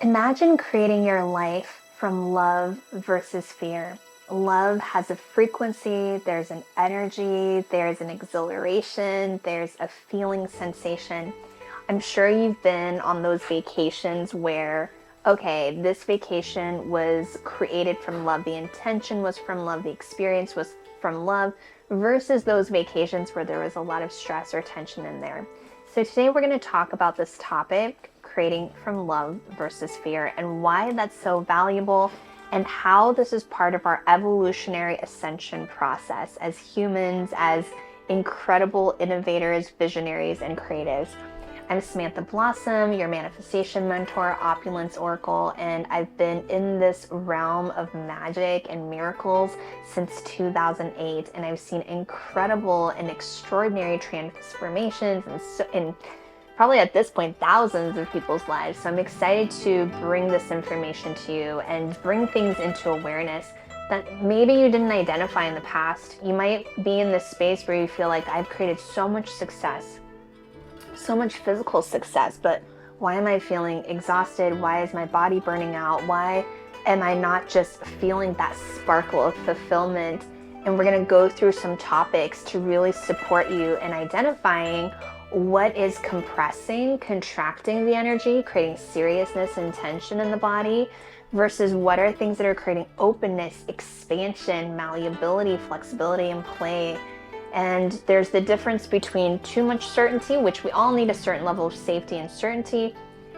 Imagine creating your life from love versus fear. Love has a frequency, there's an energy, there's an exhilaration, there's a feeling sensation. I'm sure you've been on those vacations where, okay, this vacation was created from love, the intention was from love, the experience was from love, versus those vacations where there was a lot of stress or tension in there. So today we're going to talk about this topic, creating from love versus fear, and why that's so valuable and how this is part of our evolutionary ascension process as humans, as incredible innovators, visionaries, and creatives. I'm Samantha Blossom, your manifestation mentor, opulence oracle, and I've been in this realm of magic and miracles since 2008, and I've seen incredible and extraordinary transformations and probably at this point thousands of people's lives. So I'm excited to bring this information to you and bring things into awareness that maybe you didn't identify in the past. You might be in this space where you feel like I've created so much success, so much physical success, but why am I feeling exhausted? Why is my body burning out? Why am I not just feeling that sparkle of fulfillment? And we're going to go through some topics to really support you in identifying what is compressing, contracting the energy, creating seriousness and tension in the body, versus what are things that are creating openness, expansion, malleability, flexibility, and play. And there's the difference between too much certainty, which we all need a certain level of safety and certainty,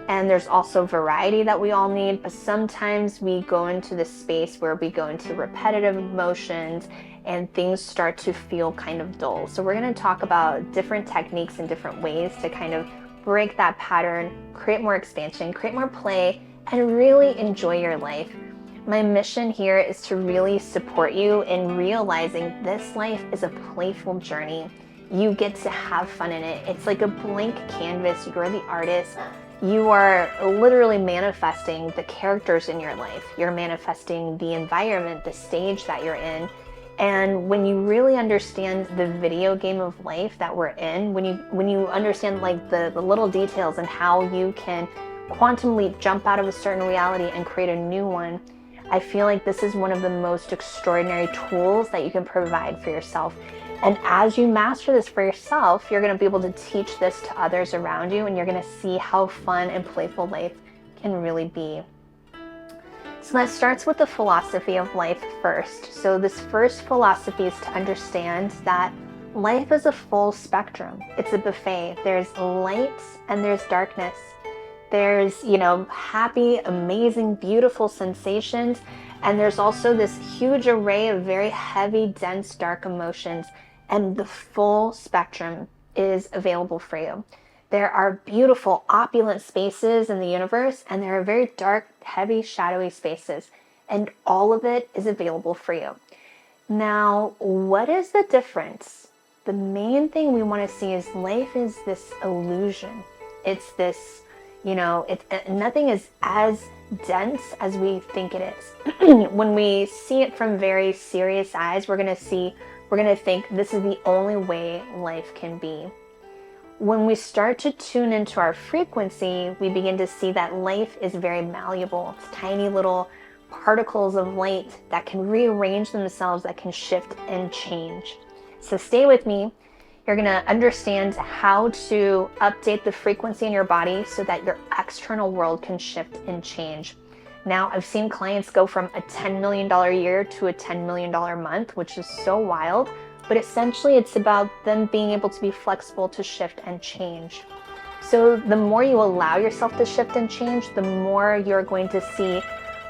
and there's also variety that we all need, but sometimes we go into this space where we go into repetitive emotions and things start to feel kind of dull. So we're going to talk about different techniques and different ways to kind of break that pattern, create more expansion, create more play, and really enjoy your life. My mission here is to really support you in realizing this life is a playful journey. You get to have fun in it. It's like a blank canvas. You're the artist. You are literally manifesting the characters in your life. You're manifesting the environment, the stage that you're in. And when you really understand the video game of life that we're in, when you understand like the little details and how you can quantum leap, jump out of a certain reality and create a new one, I feel like this is one of the most extraordinary tools that you can provide for yourself. And as you master this for yourself, you're going to be able to teach this to others around you, and you're going to see how fun and playful life can really be. So that starts with the philosophy of life first. So this first philosophy is to understand that life is a full spectrum. It's a buffet. There's light and there's darkness. There's, happy, amazing, beautiful sensations. And there's also this huge array of very heavy, dense, dark emotions. And the full spectrum is available for you. There are beautiful, opulent spaces in the universe, and there are very dark, heavy, shadowy spaces. And all of it is available for you. Now, what is the difference? The main thing we want to see is life is this illusion. It's this, nothing is as dense as we think it is. When we see it from very serious eyes, we're going to think this is the only way life can be. When we start to tune into our frequency, we begin to see that life is very malleable. It's tiny little particles of light that can rearrange themselves, that can shift and change. So stay with me. You're going to understand how to update the frequency in your body so that your external world can shift and change. Now, I've seen clients go from a $10 million year to a $10 million month, which is so wild. But essentially, it's about them being able to be flexible to shift and change. So the more you allow yourself to shift and change, the more you're going to see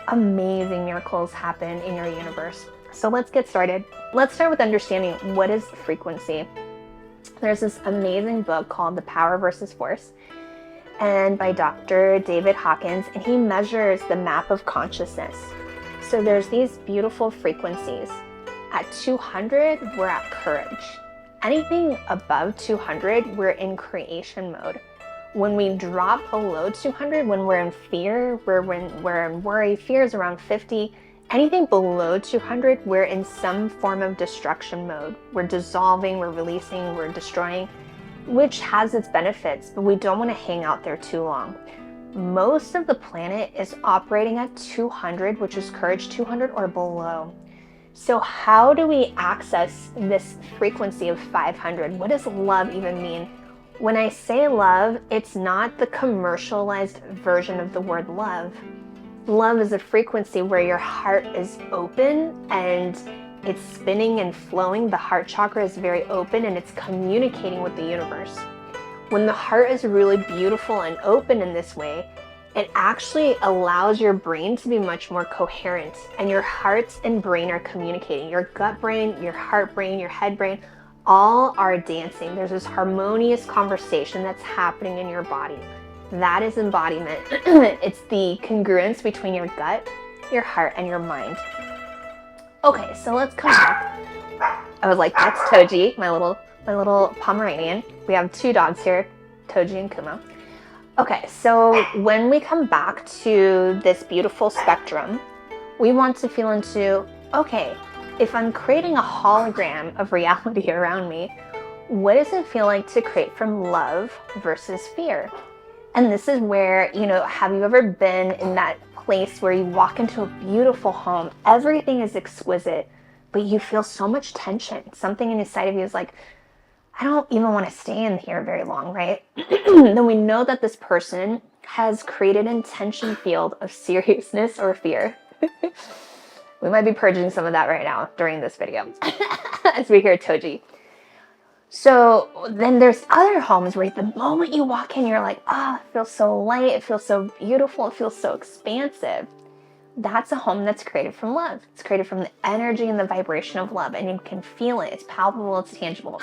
amazing miracles happen in your universe. So let's get started. Let's start with understanding what is frequency. There's this amazing book called The Power versus Force, and by Dr. David Hawkins, and he measures the map of consciousness. So there's these beautiful frequencies. At 200, we're at courage. Anything above 200, we're in creation mode. When we drop below 200, when we're in fear, we're in worry, fear is around 50. Anything below 200, we're in some form of destruction mode. We're dissolving, we're releasing, we're destroying, which has its benefits, but we don't want to hang out there too long. most of the planet is operating at 200, which is courage 200 or below. So how do we access this frequency of 500? What does love even mean? When I say love, it's not the commercialized version of the word love. Love is a frequency where your heart is open and it's spinning and flowing. The heart chakra is very open and it's communicating with the universe. When the heart is really beautiful and open in this way, it actually allows your brain to be much more coherent, and your heart and brain are communicating. Your gut brain, your heart brain, your head brain, all are dancing. There's this harmonious conversation that's happening in your body. That is embodiment. It's the congruence between your gut, your heart, and your mind. Okay, so let's come back. I was like, that's Toji, my little Pomeranian. We have two dogs here, Toji and Kumo. Okay, so when we come back to this beautiful spectrum, we want to feel into, okay, if I'm creating a hologram of reality around me, what does it feel like to create from love versus fear? And this is where, have you ever been in that place where you walk into a beautiful home, everything is exquisite, but you feel so much tension. Something inside of you is like, I don't even want to stay in here very long, right? Then we know that this person has created an intention field of seriousness or fear. We might be purging some of that right now during this video as we hear Toji. So then there's other homes where the moment you walk in, you're like, it feels so light, it feels so beautiful, it feels so expansive. That's a home that's created from love. It's created from the energy and the vibration of love, and you can feel it. It's palpable, it's tangible.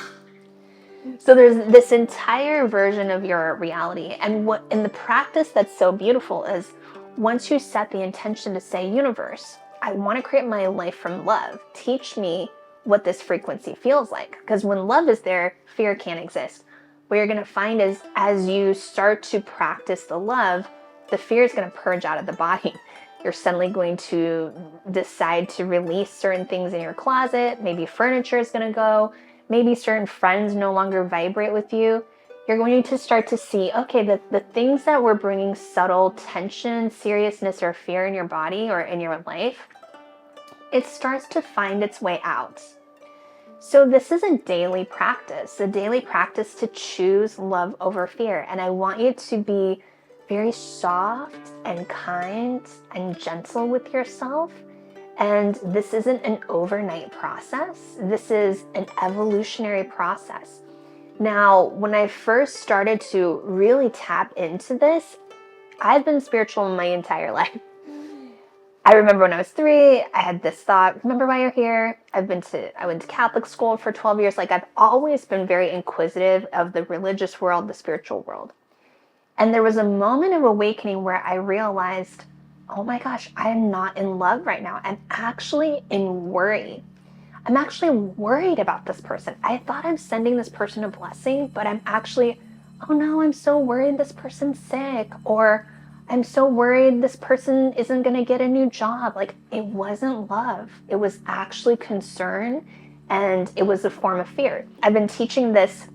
So there's this entire version of your reality. And what in the practice that's so beautiful is once you set the intention to say, universe, I want to create my life from love. Teach me what this frequency feels like. Because when love is there, fear can't exist. What you're going to find is as you start to practice the love, the fear is going to purge out of the body. You're suddenly going to decide to release certain things in your closet. Maybe furniture is going to go. Maybe certain friends no longer vibrate with you. You're going to start to see, okay, the things that were bringing subtle tension, seriousness, or fear in your body or in your life, it starts to find its way out. So this is a daily practice to choose love over fear. And I want you to be very soft and kind and gentle with yourself. And this isn't an overnight process. This is an evolutionary process. Now, when I first started to really tap into this, I've been spiritual my entire life. I remember when I was 3, I had this thought, remember why you're here? I went to Catholic school for 12 years. Like, I've always been very inquisitive of the religious world, the spiritual world. And there was a moment of awakening where I realized, oh my gosh, I'm not in love right now. I'm actually in worry. I'm actually worried about this person. I thought I'm sending this person a blessing, but I'm actually, oh no, I'm so worried this person's sick, or I'm so worried this person isn't going to get a new job. Like, it wasn't love. It was actually concern, and it was a form of fear. I've been teaching this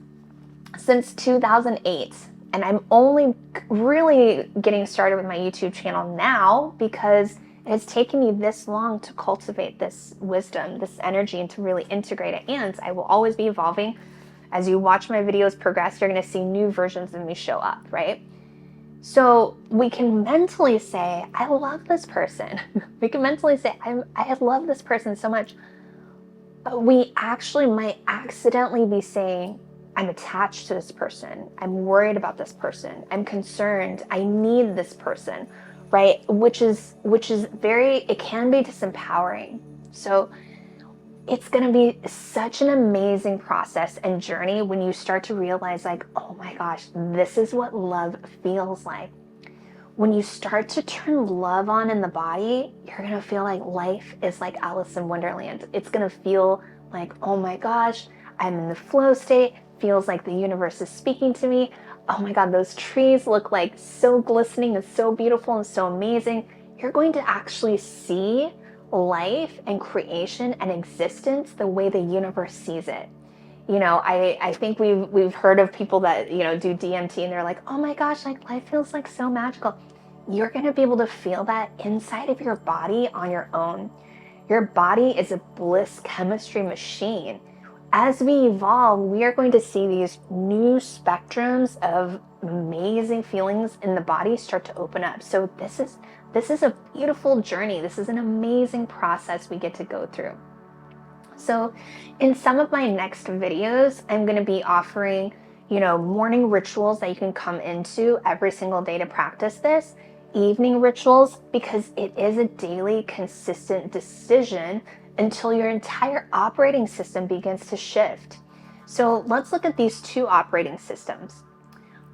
since 2008. And I'm only really getting started with my YouTube channel now because it has taken me this long to cultivate this wisdom, this energy, and to really integrate it. And I will always be evolving. As you watch my videos progress, you're going to see new versions of me show up, right? So we can mentally say, I love this person. We can mentally say, I love this person so much. But we actually might accidentally be saying, I'm attached to this person. I'm worried about this person. I'm concerned. I need this person, right? Which is it can be disempowering. So it's going to be such an amazing process and journey when you start to realize, like, oh my gosh, this is what love feels like. When you start to turn love on in the body, you're going to feel like life is like Alice in Wonderland. It's going to feel like, oh my gosh, I'm in the flow state. Feels like the universe is speaking to me. Oh my God, those trees look like so glistening and so beautiful and so amazing. You're going to actually see life and creation and existence the way the universe sees it. I think we've heard of people that, do DMT and they're like, oh my gosh, like life feels like so magical. You're going to be able to feel that inside of your body on your own. Your body is a bliss chemistry machine. As we evolve, we are going to see these new spectrums of amazing feelings in the body start to open up. So this is a beautiful journey. This is an amazing process we get to go through. So in some of my next videos, I'm going to be offering, morning rituals that you can come into every single day to practice this, evening rituals, because it is a daily consistent decision until your entire operating system begins to shift. So let's look at these two operating systems.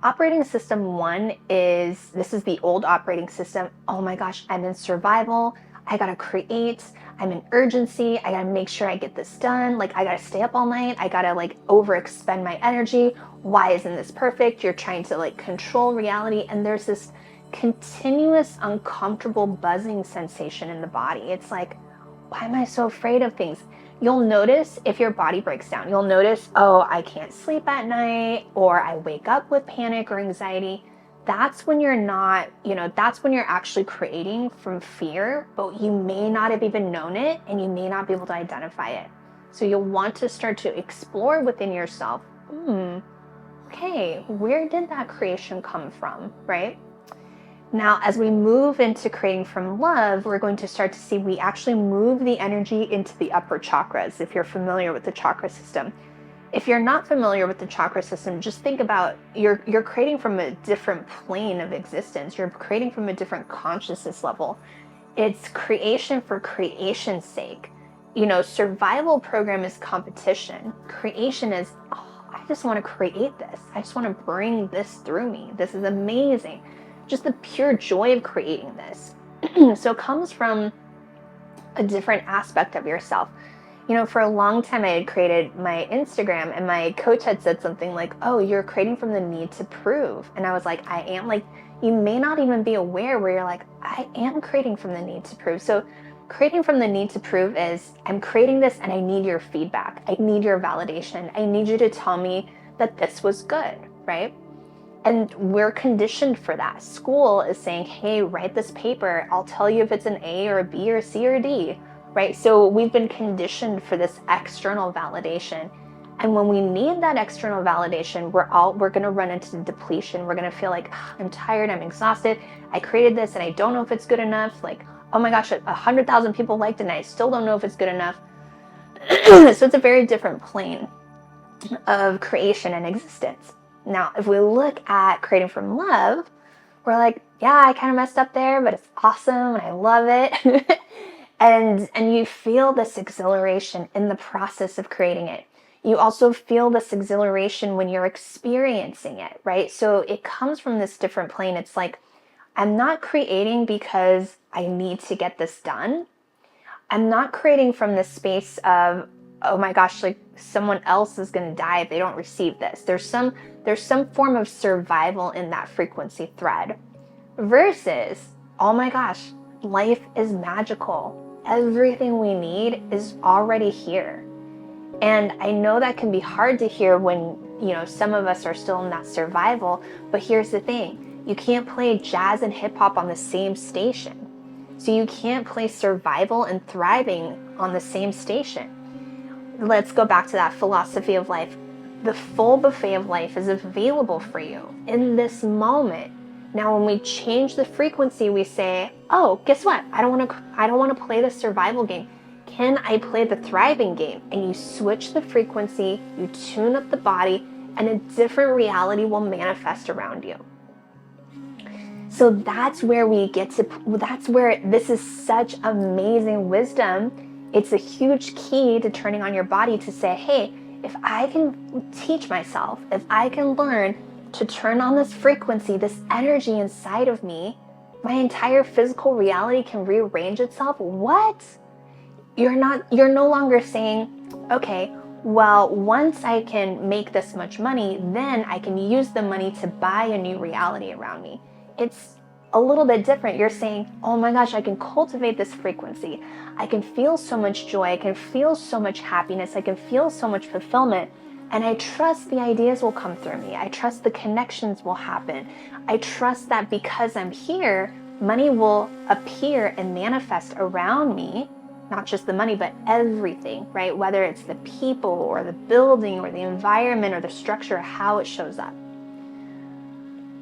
Operating system one this is the old operating system. Oh my gosh, I'm in survival. I gotta create. I'm in urgency. I gotta make sure I get this done. Like, I gotta stay up all night. I gotta overexpend my energy. Why isn't this perfect? You're trying to control reality. And there's this continuous uncomfortable buzzing sensation in the body. It's like, why am I so afraid of things? You'll notice if your body breaks down, you'll notice, oh, I can't sleep at night, or I wake up with panic or anxiety. That's when you're not, that's when you're actually creating from fear, but you may not have even known it and you may not be able to identify it. So you'll want to start to explore within yourself, okay, where did that creation come from, right? Now, as we move into creating from love, we're going to start to see we actually move the energy into the upper chakras, if you're familiar with the chakra system. If you're not familiar with the chakra system, just think about you're creating from a different plane of existence. You're creating from a different consciousness level. It's creation for creation's sake. Survival program is competition. Creation is, I just want to create this. I just want to bring this through me. This is amazing. Just the pure joy of creating this. So it comes from a different aspect of yourself. For a long time I had created my Instagram and my coach had said something like, oh, you're creating from the need to prove. And I was like, I am. You may not even be aware where you're like, I am creating from the need to prove. So creating from the need to prove is, I'm creating this and I need your feedback. I need your validation. I need you to tell me that this was good, right? And we're conditioned for that. School is saying, hey, write this paper. I'll tell you if it's an A or a B or C or D, right? So we've been conditioned for this external validation. And when we need that external validation, we're gonna run into depletion. We're gonna feel like, I'm tired, I'm exhausted. I created this and I don't know if it's good enough. Oh my gosh, 100,000 people liked it and I still don't know if it's good enough. So it's a very different plane of creation and existence. Now, if we look at creating from love, we're like, yeah, I kind of messed up there, but it's awesome and I love it. and you feel this exhilaration in the process of creating it. You also feel this exhilaration when you're experiencing it, right? So it comes from this different plane. It's like, I'm not creating because I need to get this done. I'm not creating from this space of, oh my gosh, someone else is going to die if they don't receive this. There's some form of survival in that frequency thread versus, oh my gosh, life is magical. Everything we need is already here. And I know that can be hard to hear when, some of us are still in that survival, but here's the thing. You can't play jazz and hip hop on the same station. So you can't play survival and thriving on the same station. Let's go back to that philosophy of life. The full buffet of life is available for you in this moment. Now, when we change the frequency, we say, oh, guess what? I don't want to play the survival game. Can I play the thriving game? And you switch the frequency, you tune up the body, and a different reality will manifest around you. So that's where this is such amazing wisdom. It's a huge key to turning on your body to say, hey, if I can teach myself, if I can learn to turn on this frequency, this energy inside of me, my entire physical reality can rearrange itself. What? You're no longer saying, okay, well, once I can make this much money, then I can use the money to buy a new reality around me. It's a little bit different. You're saying, oh my gosh, I can cultivate this frequency. I can feel so much joy. I can feel so much happiness. I can feel so much fulfillment And I trust the ideas will come through me. I trust the connections will happen. I trust that because I'm here, money will appear and manifest around me, not just the money, but everything, right? Whether it's the people or the building or the environment or the structure, how it shows up.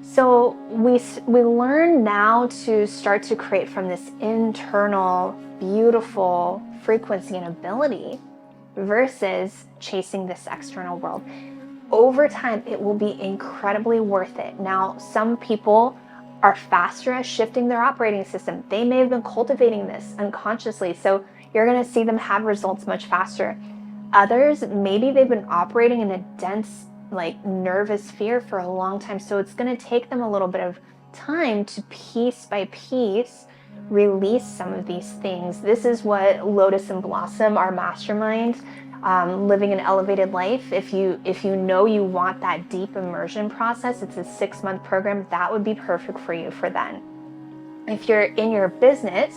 So we learn now to start to create from this internal, beautiful frequency and ability versus chasing this external world. Over time, it will be incredibly worth it. Now, some people are faster at shifting their operating system. They may have been cultivating this unconsciously, so you're going to see them have results much faster. Others, maybe they've been operating in a dense, like nervous fear for a long time, so it's going to take them a little bit of time to piece by piece release some of these things. This is what Lotus and Blossom, our mastermind, living an elevated life. If you know you want that deep immersion process, it's a 6-month program. That would be perfect for you for then. If you're in your business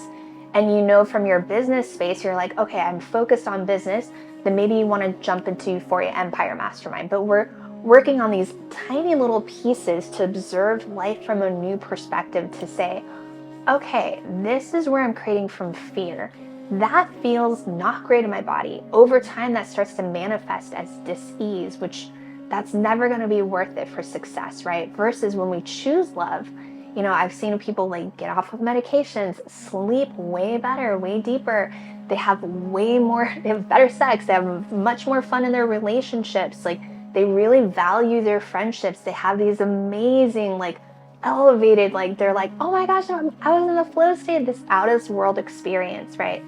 and you know from your business space, you're like, okay, I'm focused on business, then maybe you want to jump into Euphoria Empire Mastermind. But we're working on these tiny little pieces to observe life from a new perspective, to say, okay, this is where I'm creating from fear. That feels not great in my body. Over time, that starts to manifest as dis-ease, which that's never going to be worth it for success, right? Versus when we choose love, you know, I've seen people like get off of medications, sleep way better, way deeper. They have they have better sex. They have much more fun in their relationships. Like, they really value their friendships. They have these amazing, like, elevated, like, they're like, oh my gosh, I was in the flow state, this out of this world experience, right?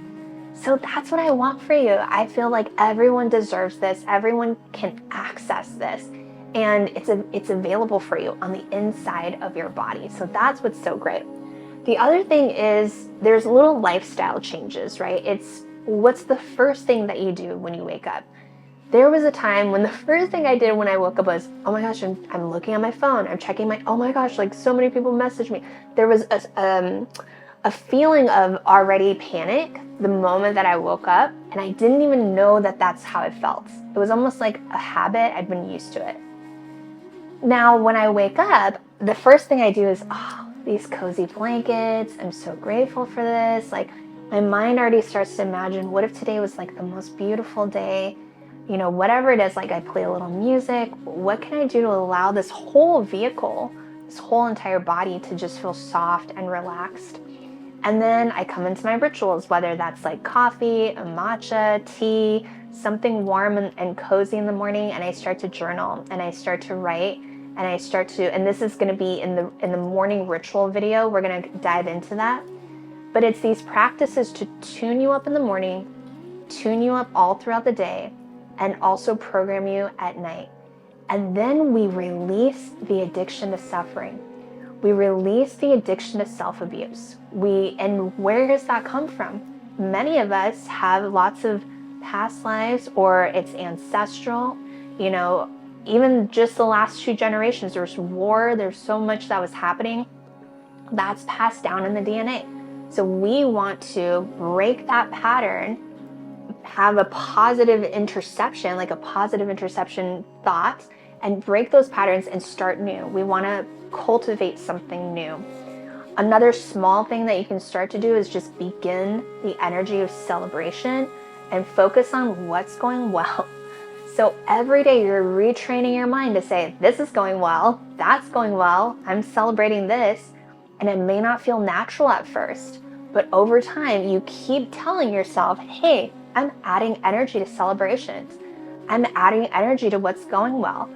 So that's what I want for you. I feel like everyone deserves this. Everyone can access this, and it's available for you on the inside of your body. So that's what's so great. The other thing is there's little lifestyle changes, right? It's what's the first thing that you do when you wake up. There was a time when the first thing I did when I woke up was, oh my gosh, I'm looking at my phone. I'm checking oh my gosh, like so many people messaged me. There was a feeling of already panic the moment that I woke up, and I didn't even know that that's how it felt. It was almost like a habit. I'd been used to it. Now, when I wake up, the first thing I do is, oh, these cozy blankets. I'm so grateful for this. Like, my mind already starts to imagine, what if today was like the most beautiful day? You know, whatever it is, like I play a little music. What can I do to allow this whole vehicle, this whole entire body to just feel soft and relaxed? And then I come into my rituals, whether that's like coffee, a matcha, tea, something warm and cozy in the morning, and I start to journal and I start to write and I start to, and this is going to be in the morning ritual video. We're going to dive into that. But it's these practices to tune you up in the morning, tune you up all throughout the day, and also program you at night. And then we release the addiction to suffering. We release the addiction to self-abuse. And where does that come from? Many of us have lots of past lives, or it's ancestral. You know, even just the last 2 generations, there's war, there's so much that was happening. That's passed down in the DNA. So we want to break that pattern, have a positive interception, like a positive interception thought, and break those patterns and start new. We want to cultivate something new. Another small thing that you can start to do is just begin the energy of celebration and focus on what's going well. So every day you're retraining your mind to say, this is going well, that's going well, I'm celebrating this. And it may not feel natural at first, but over time you keep telling yourself, hey, I'm adding energy to celebrations. I'm adding energy to what's going well.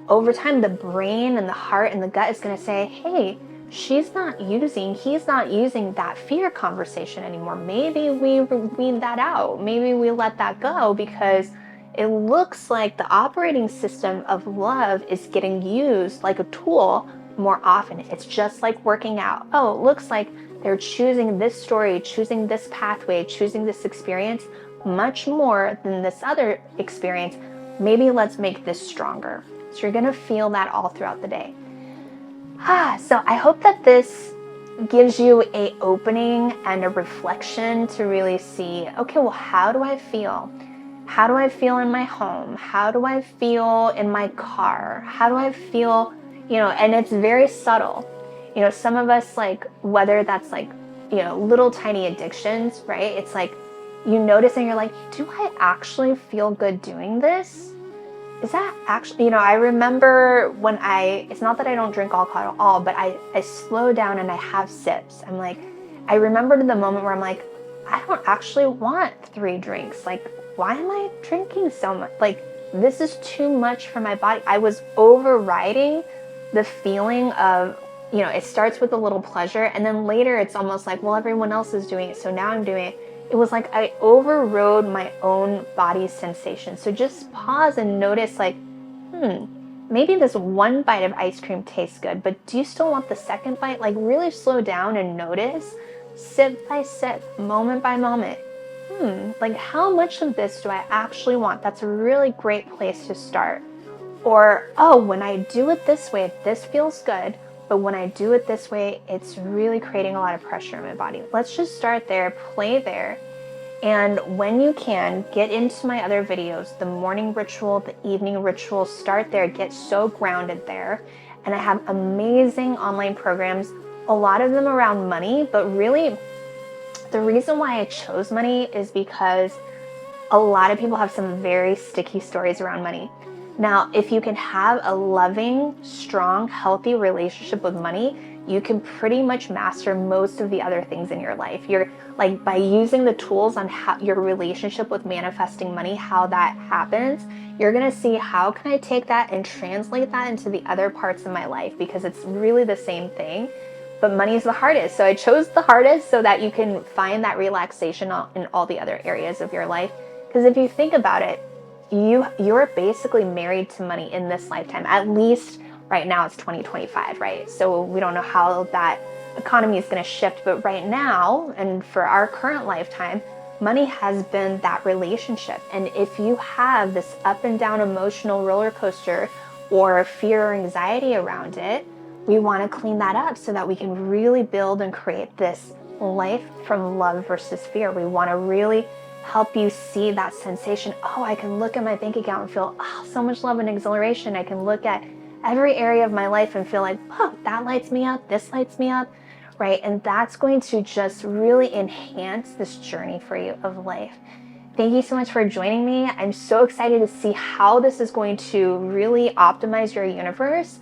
Over time, the brain and the heart and the gut is going to say, hey, he's not using that fear conversation anymore. Maybe we weed that out. Maybe we let that go, because it looks like the operating system of love is getting used like a tool more often. It's just like working out. Oh, it looks like they're choosing this story, choosing this pathway, choosing this experience much more than this other experience. Maybe let's make this stronger. So you're going to feel that all throughout the day. So I hope that this gives you an opening and a reflection to really see, okay, well, how do I feel? How do I feel in my home? How do I feel in my car? How do I feel, and it's very subtle. Some of us, like, whether that's like, little tiny addictions, right? It's like you notice and you're like, do I actually feel good doing this? Is that actually, I remember when it's not that I don't drink alcohol at all, but I slow down and I have sips. I remembered the moment where I'm like, I don't actually want 3 drinks. Like, why am I drinking so much? Like, this is too much for my body. I was overriding the feeling of, it starts with a little pleasure, and then later it's almost like, well, everyone else is doing it, so now I'm doing it. It was like I overrode my own body's sensation. So just pause and notice, like, maybe this one bite of ice cream tastes good, but do you still want the second bite? Like, really slow down and notice, sip by sip, moment by moment. Like, how much of this do I actually want? That's a really great place to start. Or, oh, when I do it this way, this feels good. But when I do it this way, it's really creating a lot of pressure in my body. Let's just start there, play there. And when you can, get into my other videos, the morning ritual, the evening ritual, start there, get so grounded there. And I have amazing online programs, a lot of them around money, but really the reason why I chose money is because a lot of people have some very sticky stories around money. Now, if you can have a loving, strong, healthy relationship with money, you can pretty much master most of the other things in your life. You're like, by using the tools on how your relationship with manifesting money, how that happens, you're going to see, how can I take that and translate that into the other parts of my life? Because it's really the same thing, but money is the hardest. So I chose the hardest so that you can find that relaxation in all the other areas of your life. Because if you think about it, you're basically married to money in this lifetime. At least right now it's 2025, right? So we don't know how that economy is going to shift, but right now, and for our current lifetime, money has been that relationship. And if you have this up and down emotional roller coaster or fear or anxiety around it, we want to clean that up so that we can really build and create this life from love versus fear. We want to really help you see that sensation. Oh, I can look at my bank account and feel so much love and exhilaration. I can look at every area of my life and feel like, oh, that lights me up, this lights me up, right? And that's going to just really enhance this journey for you of life. Thank you so much for joining me. I'm so excited to see how this is going to really optimize your universe.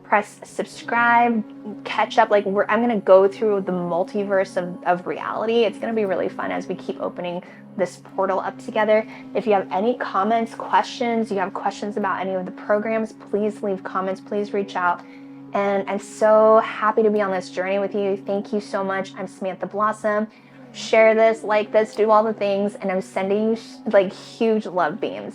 Press subscribe, catch up. Like, I'm going to go through the multiverse of reality. It's going to be really fun as we keep opening this portal up together. If you have any comments, questions, you have questions about any of the programs, please leave comments, please reach out. And I'm so happy to be on this journey with you. Thank you so much. I'm Samantha Blossom. Share this, like this, do all the things, and I'm sending you like huge love beams.